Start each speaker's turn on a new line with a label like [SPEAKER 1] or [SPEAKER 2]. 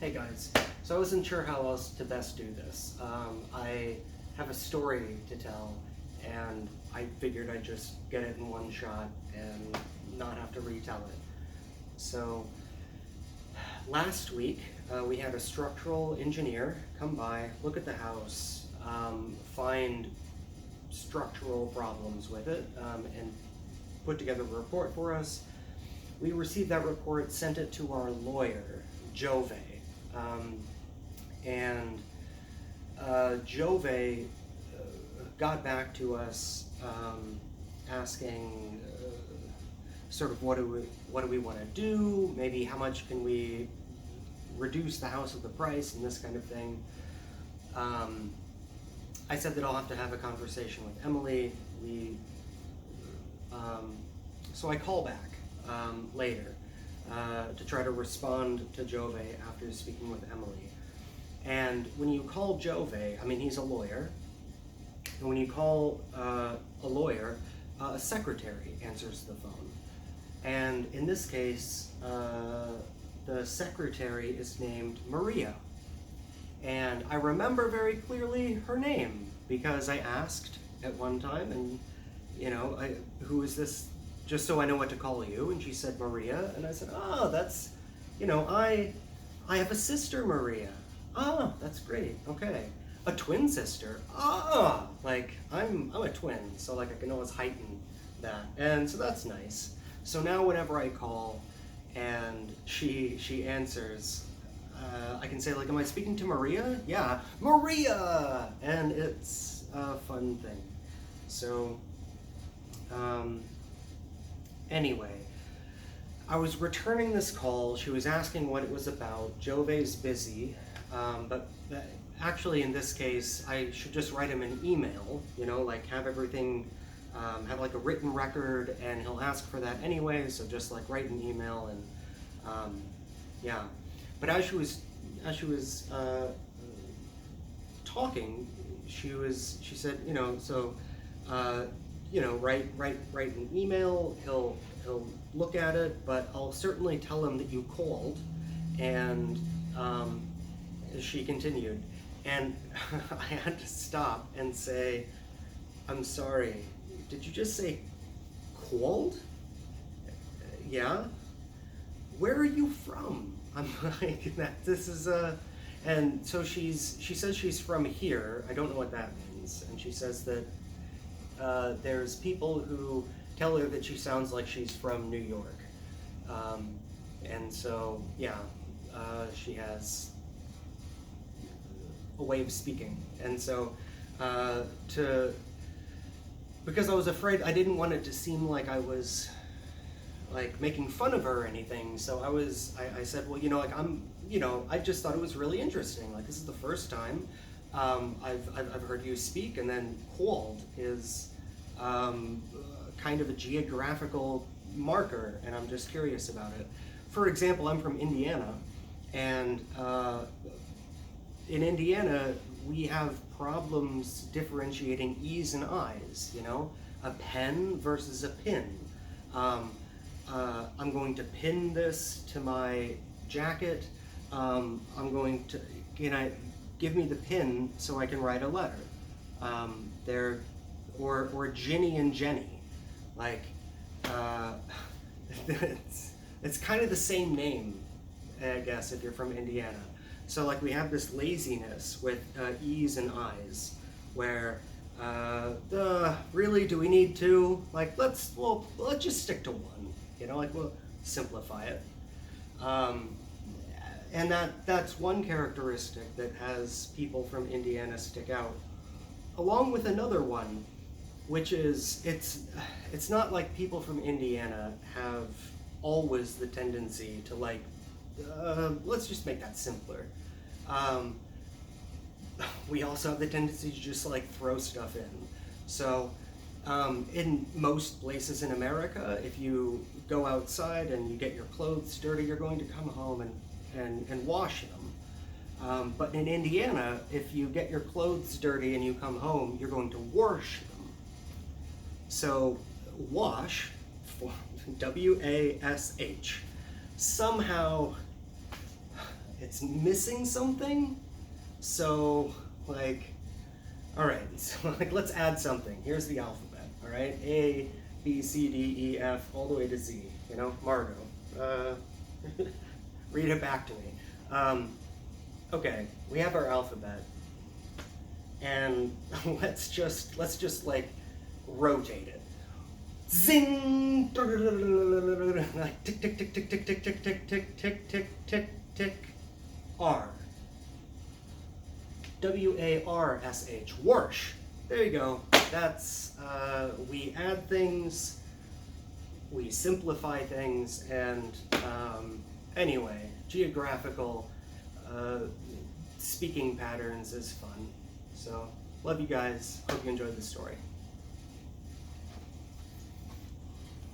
[SPEAKER 1] Hey guys, so I wasn't sure how else to best do this. I have a story to tell, and I figured I'd just get it in one shot and not have to retell it. So, last week we had a structural engineer come by, look at the house, find structural problems with it, and put together a report for us. We received that report, sent it to our lawyer, Jove. Jove got back to us asking sort of what do we want to do, maybe how much can we reduce the house of the price and this kind of thing. I said that I'll have to have a conversation with Emily. So I call back later to try to respond to Jove after speaking with Emily. And when you call Jove, I mean, he's a lawyer, and when you call a lawyer, a secretary answers the phone. And in this case, the secretary is named Maria. And I remember very clearly her name because I asked at one time, and who is this, just so I know what to call you? And she said Maria, and I said, oh, that's, I have a sister, Maria. Oh, that's great. Okay, a twin sister. Oh, like I'm a twin, so like I can always heighten that, and so that's nice. So now whenever I call and she answers, I can say like, am I speaking to Maria? Yeah, Maria, and it's a fun thing. So anyway, I was returning this call. She was asking what it was about. Jove's busy, but actually in this case, I should just write him an email, like have everything, have like a written record, and he'll ask for that anyway, so just like write an email and yeah. But as she was talking, she said, write an email, he'll look at it, but I'll certainly tell him that you called. And she continued, and I had to stop and say, I'm sorry, did you just say called? Yeah? Where are you from? I'm like, this is and so she says she's from here. I don't know what that means. And she says that there's people who tell her that she sounds like she's from New York. And so, yeah, she has a way of speaking. And so, because I was afraid, I didn't want it to seem like I was like making fun of her or anything. So I said, well, I just thought it was really interesting. Like, this is the first time I've heard you speak, and then called is kind of a geographical marker, and I'm just curious about it. For example, I'm from Indiana, and in Indiana, we have problems differentiating E's and I's, a pen versus a pin. I'm going to pin this to my jacket. I'm going to, give me the pin so I can write a letter. Or Ginny and Jenny. Like, it's kind of the same name, I guess, if you're from Indiana. So like we have this laziness with E's and I's, where really, do we need two? Like, let's just stick to one. We'll simplify it. And that's one characteristic that has people from Indiana stick out, along with another one, which is it's not like people from Indiana have always the tendency to like, let's just make that simpler. We also have the tendency to just like throw stuff in. So in most places in America, if you go outside and you get your clothes dirty, you're going to come home and wash them. But in Indiana, if you get your clothes dirty and you come home, you're going to wash them. So wash, W-A-S-H, somehow it's missing something. So like, all right, so like let's add something. Here's the alphabet. All right, A, B, C, D, E, F, all the way to Z. You know, Margot. Read it back to me. Okay, we have our alphabet, and let's just like rotate it. Zing! Like tick tick tick tick tick tick tick tick tick tick tick tick tick. R. W-A-R-S-H. Warsh. There you go. That's we add things, we simplify things, and anyway, geographical speaking patterns is fun. So, love you guys. Hope you enjoyed the story.